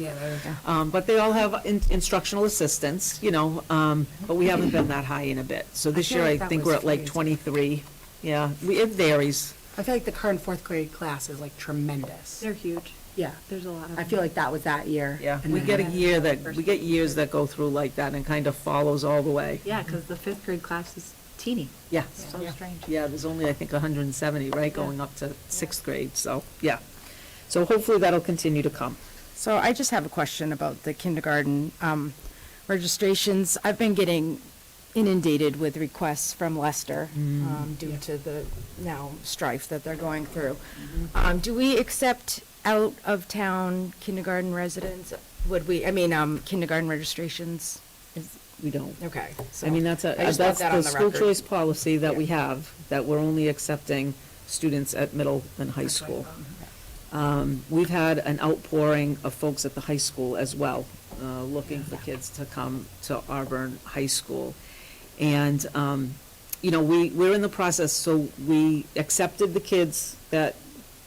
But they all have instructional assistants, but we haven't been that high in a bit. So this
feel
year,
like
I
that
think
was
we're at like 23. Yeah, it varies.
I feel like the current 4th grade class is like tremendous.
They're huge.
Yeah.
There's a lot of
I feel like that was that year.
Yeah,
And
we
then-
get years that go through like that and kind of follows all the way.
Yeah, because the 5th grade class is teeny.
Yeah.
So strange.
Yeah, there's only, I think, 170, right, going up to 6th grade, so, yeah. So hopefully that'll continue to come.
So I just have a question about the kindergarten registrations. I've been getting inundated with requests from Leicester due to the now strife that they're going through. Do we accept out-of-town kindergarten residents? Would we, kindergarten registrations?
We don't.
Okay.
I mean, that's
I just want that on
the
the
school
record.
choice policy that we have, that we're only accepting students at middle and high school. We've had an outpouring of folks at the high school as well, looking for kids to come to Auburn High School. And, we're in the process, so we accepted the kids that,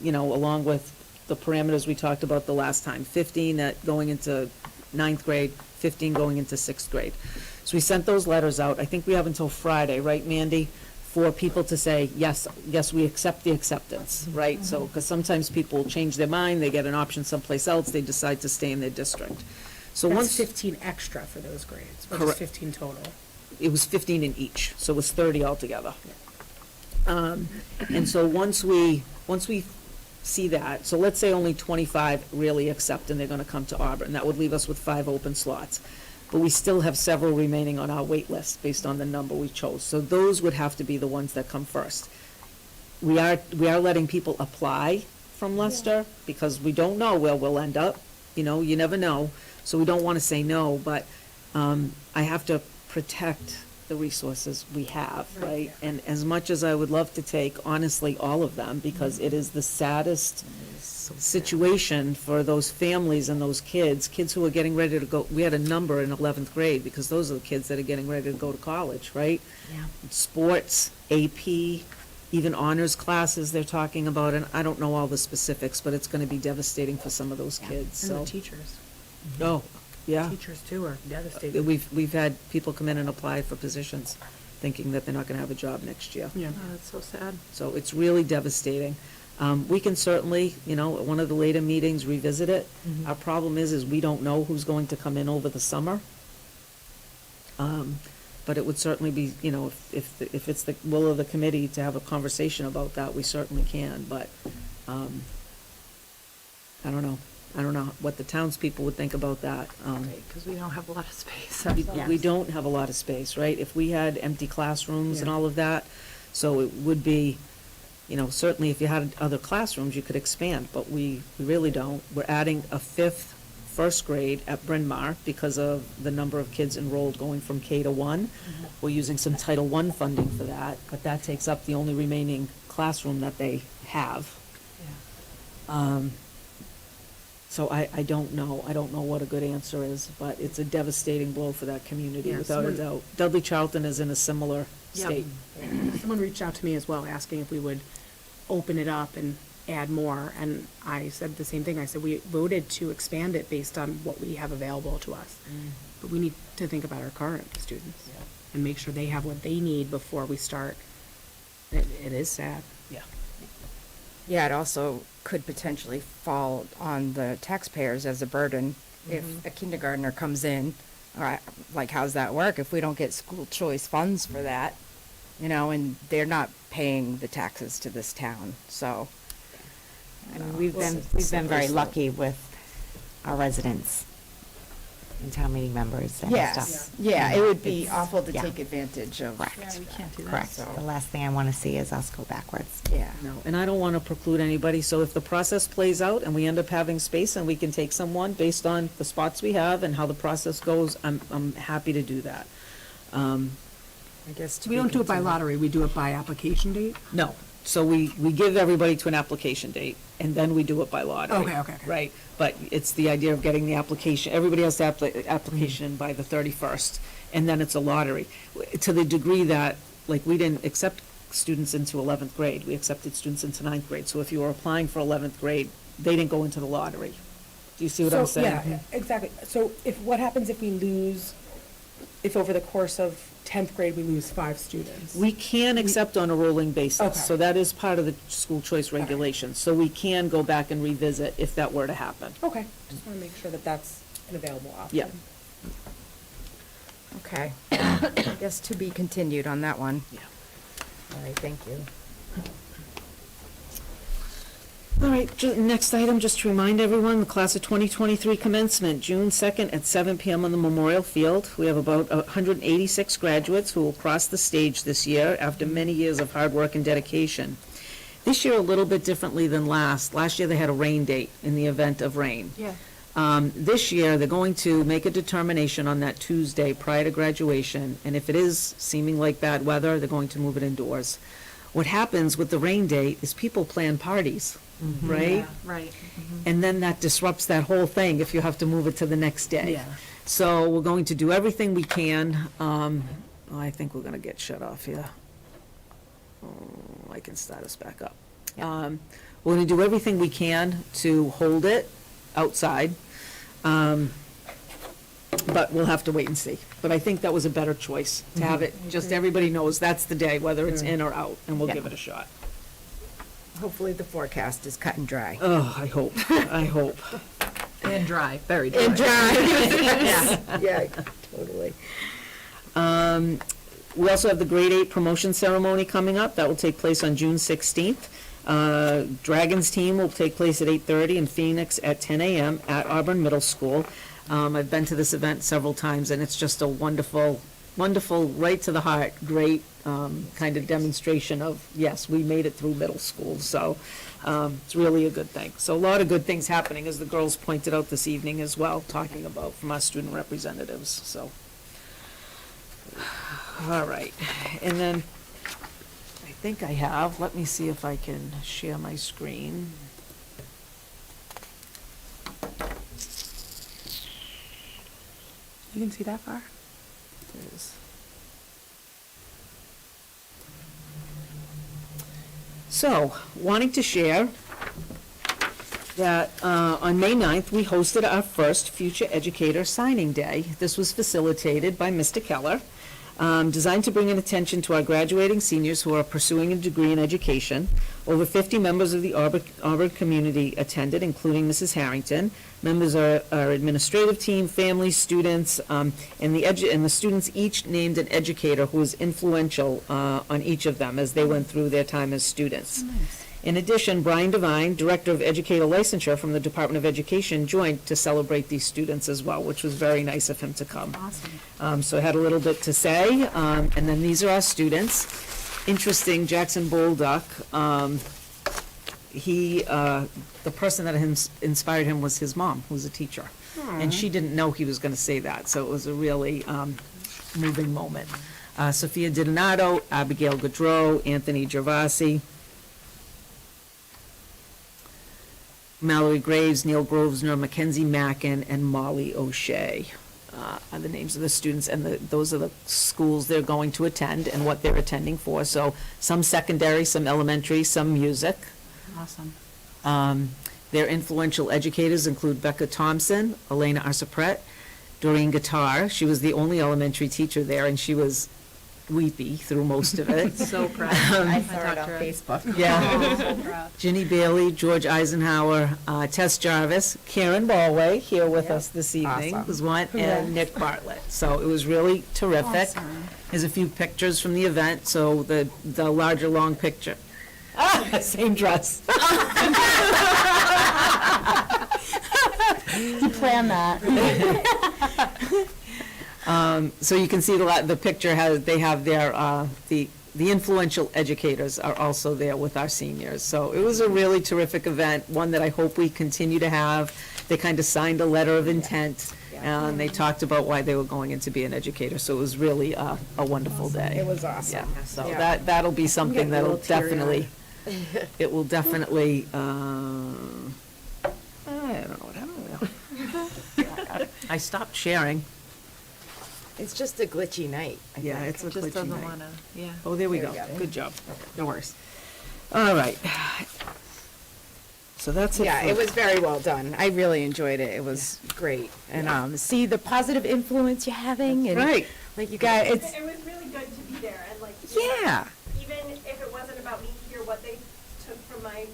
along with the parameters we talked about the last time, 15 going into 9th grade, 15 going into 6th grade. So we sent those letters out. I think we have until Friday, right, Mandy, for people to say, yes, we accept the acceptance, right? So, because sometimes people change their mind, they get an option someplace else, they decide to stay in their district. So
That's
once,
15 extra for those grades, or just
Correct.
15 total?
it was 15 in each, so it was 30 altogether. And so once we see that, so let's say only 25 really accept and they're gonna come to Auburn, that would leave us with 5 open slots. But we still have several remaining on our wait list based on the number we chose, so those would have to be the ones that come first. We are letting people apply from Leicester, because we don't know where we'll end up, you never know, so we don't wanna say no, but, I have to protect the resources we have, right? And as much as I would love to take, honestly, all of them, because it is the saddest situation for those families and those kids who are getting ready to go, we had a number in 11th grade, because those are the kids that are getting ready to go to college, right?
Yeah.
Sports, AP, even honors classes they're talking about, and I don't know all the specifics, but it's gonna be devastating for some of those kids,
And
so.
the teachers.
Oh, yeah.
Teachers too are devastated.
We've had people come in and apply for positions, thinking that they're not gonna have a job next year.
Yeah.
Oh, that's so sad.
So it's really devastating. We can certainly, at one of the later meetings, revisit it. Our problem is we don't know who's going to come in over the summer. But it would certainly be, if it's the will of the committee to have a conversation about that, we certainly can, but, I don't know. I don't know what the townspeople would think about that.
Because we don't have a lot of space.
We don't have a lot of space, right? If we had empty classrooms and all of that, so it would be, certainly if you had other classrooms, you could expand, but we really don't. We're adding a 5th first grade at Bryn Mawr because of the number of kids enrolled going from K to 1. We're using some Title I funding for that, but that takes up the only remaining classroom that they have. So I don't know. I don't know what a good answer is, but it's a devastating blow for that community,
Yeah,
without a
someone-
doubt. Dudley Charlton is in a similar
Yep.
state.
Someone reached out to me as well, asking if we would open it up and add more, and I said the same thing. I said, we voted to expand it based on what we have available to us. But we need to think about our current students and make sure they have what they need before we start. It is sad.
Yeah, it also could potentially fall on the taxpayers as a burden if a kindergartner comes in. All right, like, how's that work if we don't get school choice funds for that? And they're not paying the taxes to this town, so.
We've been very lucky with our residents. and town meeting members and
Yes,
stuff.
yeah, it would be
It's-
awful to
yeah.
take advantage of.
Correct.
we can't do that.
Correct. The last thing I want to see is us go backwards.
Yeah.
No, and I don't want to preclude anybody, so if the process plays out and we end up having space and we can take someone based on the spots we have and how the process goes, I'm happy to do that. I guess to
We
be
don't do it by
continued.
lottery, we do it by application date?
No, so we give everybody to an application date, and then we do it by lottery.
Okay.
Right, but it's the idea of getting the application, everybody has to application in by the 31st, and then it's a lottery. To the degree that, like, we didn't accept students into 11th grade, we accepted students into 9th grade, so if you were applying for 11th grade, they didn't go into the lottery. Do you see what I'm saying?
Yeah, exactly. So what happens if we lose, if over the course of 10th grade, we lose 5 students?
We can accept on a rolling basis,
Okay.
so that is part of the school choice regulations, so we can go back and revisit if that were to happen.
Okay, just want to make sure that that's an available option.
Yeah.
Okay. I guess to be continued on that one.
Yeah.
All right, thank you.
All right, next item, just to remind everyone, the class of 2023 commencement, June 2nd at 7 PM on the Memorial Field. We have about 186 graduates who will cross the stage this year after many years of hard work and dedication. This year, a little bit differently than last. Last year, they had a rain date in the event of rain.
Yeah.
This year, they're going to make a determination on that Tuesday prior to graduation, and if it is seeming like bad weather, they're going to move it indoors. What happens with the rain date is people plan parties, right?
Right.
And then that disrupts that whole thing if you have to move it to the next day.
Yeah.
So we're going to do everything we can. I think we're gonna get shut off here. I can start us back up. We're gonna do everything we can to hold it outside. But we'll have to wait and see. But I think that was a better choice, to have it, just everybody knows that's the day, whether it's in or out, and we'll
Yeah.
give it a shot.
Hopefully the forecast is cut and dry.
Oh, I hope, I hope. And dry, very dry.
And dry. Yeah, totally.
We also have the grade 8 promotion ceremony coming up. That will take place on June 16th. Dragons team will take place at 8:30 in Phoenix at 10 a.m. at Auburn Middle School. I've been to this event several times, and it's just a wonderful, wonderful, right to the heart, great kind of demonstration of, yes, we made it through middle school. So it's really a good thing. So a lot of good things happening, as the girls pointed out this evening as well, talking about from our student representatives, so. All right, and then I think I have, let me see if I can share my screen.
You can see that far?
There's- So, wanting to share that on May 9th, we hosted our first Future Educator Signing Day. This was facilitated by Mr. Keller, designed to bring an attention to our graduating seniors who are pursuing a degree in education. Over 50 members of the Auburn community attended, including Mrs. Harrington. Members are our administrative team, families, students, and the students each named an educator who was influential on each of them as they went through their time as students. In addition, Brian Devine, Director of Educator Licensure from the Department of Education, joined to celebrate these students as well, which was very nice of him to come.
Awesome.
So I had a little bit to say, and then these are our students. Interesting, Jackson Bolduc, the person that inspired him was his mom, who was a teacher. And she didn't know he was gonna say that, so it was a really moving moment. Sophia Didinato, Abigail Gaudreau, Anthony Gervasi, Mallory Graves, Neil Grosvenor, Mackenzie Mackin, and Molly O'Shea are the names of the students, and those are the schools they're going to attend and what they're attending for. So some secondary, some elementary, some music.
Awesome.
Their influential educators include Becca Thompson, Elena Arsapret, Doreen Guitar. She was the only elementary teacher there, and she was weepy through most of it.
So proud.
I saw it on Facebook.
Yeah.
So proud.
Ginny Bailey, George Eisenhower, Tess Jarvis, Karen Ballway here with us this evening
Awesome.
was one, and Nick Bartlett. So it was really terrific.
Awesome.
Here's a few pictures from the event, so the larger, long picture. Same dress.
You
plan that.
So you can see the picture has, they have their, the influential educators are also there with our seniors. So it was a really terrific event, one that I hope we continue to have. They kind of signed a letter of intent, and they talked about why they were going in to be an educator. So it was really a wonderful day.
It was awesome.
Yeah, so
Yeah.
that'll be something
getting a
that'll
little teary-eyed.
definitely, it will definitely, I don't know what happened. I stopped sharing.
It's just a glitchy night. I
Yeah,
think.
it's a glitchy night.
yeah.
Oh, there we
There
go.
we go.
Good job. No worries. All right. So that's it.
Yeah,
for-
it was very well done. I really enjoyed it. It was great. And see the positive influence you're having and
Right.
like you guys, it's,
It was really good to be there and like,
yeah.
even if it wasn't about me, hear what they took from my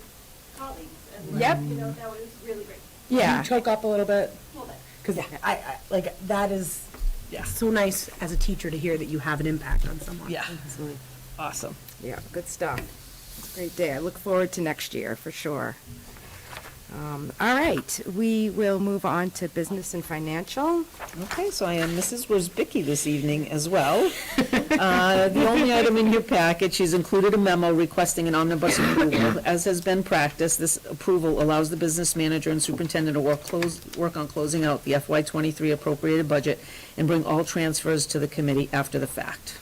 colleagues. And like,
Yep.
you know, that was really great.
Yeah.
Choke up a little bit,
A little bit.
because I, like, that is so nice as a teacher to hear that you have an impact on someone.
Yeah. Awesome.
Yeah, good stuff. It's a great day. I look forward to next year, for sure. All right, we will move on to business and financial.
Okay, so I am Mrs. Worsbicky this evening as well. The only item in your packet, she's included a memo requesting an omnibus approval. As has been practiced, this approval allows the business manager and superintendent to work on closing out the FY '23 appropriated budget and bring all transfers to the committee after the fact.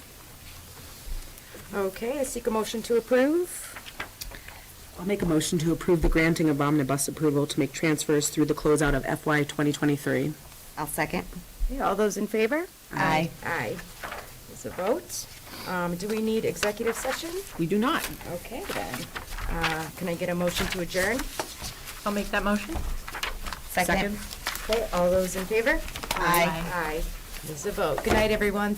Okay, I seek a motion to approve.
I'll make a motion to approve the granting of omnibus approval to make transfers through the closeout of FY 2023.
I'll second.
Okay, all those in favor?
Aye.
Aye. There's a vote. Do we need executive session?
We do not.
Okay, then. Can I get a motion to adjourn?
I'll make that motion.
Second.
Okay, all those in favor?
Aye.
Aye. There's a vote. Good night, everyone.